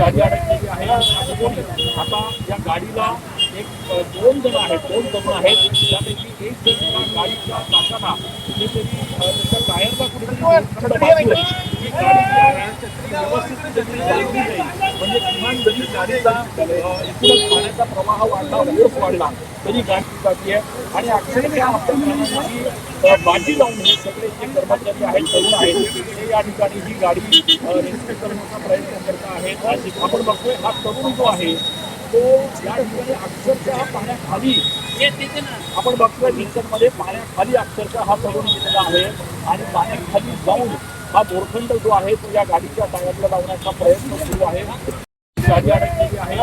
गाडी अडकलेली आहे आता या गाडीला एक दोन जण आहेत, दोन तरुण आहेत. त्यापैकी एक जण या गाडीच्या चाकाला कुठेतरी त्याच्या टायरला कुठेतरी बाजूला ही गाडी जी आहे ती व्यवस्थित कुठेतरी चालवली जाईल. म्हणजे किमान जरी गाडीचा एकूणच पाण्याचा प्रवाह वाढला, फोर्स वाढला तरी गाडी जाती आहे. आणि अक्षरशः या अपघाताची बाजी लावून हे सगळे जे कर्मचारी आहेत, तरुण आहेत, ते या ठिकाणी ही गाडी रेस्क्यू करण्याचा प्रयत्न करत आहेत. आपण बघतोय हा तरुण जो आहे तो या ठिकाणी अक्षरशः पाण्याखाली आपण बघतोय मध्ये पाण्याखाली अक्षरशः हा तरुण गेलेला आहे. आणि पाण्याखाली जाऊन हा दोरखंड जो आहे तो या गाडीच्या टायरला लावण्याचा प्रयत्न सुरू आहे. गाडी अडकलेली आहे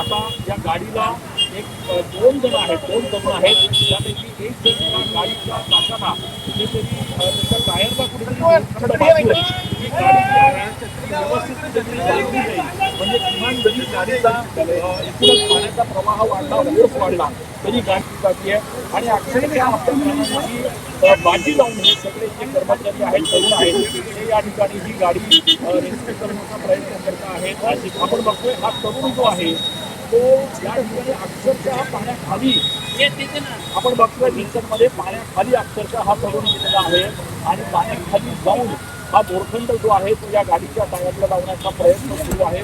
आता या गाडीला एक दोन जण आहेत, दोन तरुण आहेत. त्यापैकी एक जण या गाडीच्या चाकाला कुठेतरी त्याच्या टायरला कुठेतरी बाजूला ही गाडी जी आहे ती व्यवस्थित कुठेतरी चालवली जाईल. म्हणजे किमान जरी गाडीचा एकूणच पाण्याचा प्रवाह वाढला, फोर्स वाढला तरी गाडी जाती आहे. आणि अक्षरशः या अपघाताची बाजी लावून हे सगळे जे कर्मचारी आहेत, तरुण आहेत, ते या ठिकाणी ही गाडी रेस्क्यू करण्याचा प्रयत्न करत आहेत. आपण बघतोय हा तरुण जो आहे तो या ठिकाणी अक्षरशः पाण्याखाली आपण बघतोय मध्ये पाण्याखाली अक्षरशः हा तरुण गेलेला आहे. आणि पाण्याखाली जाऊन हा दोरखंड जो आहे तो या गाडीच्या टायरला लावण्याचा प्रयत्न सुरू आहे.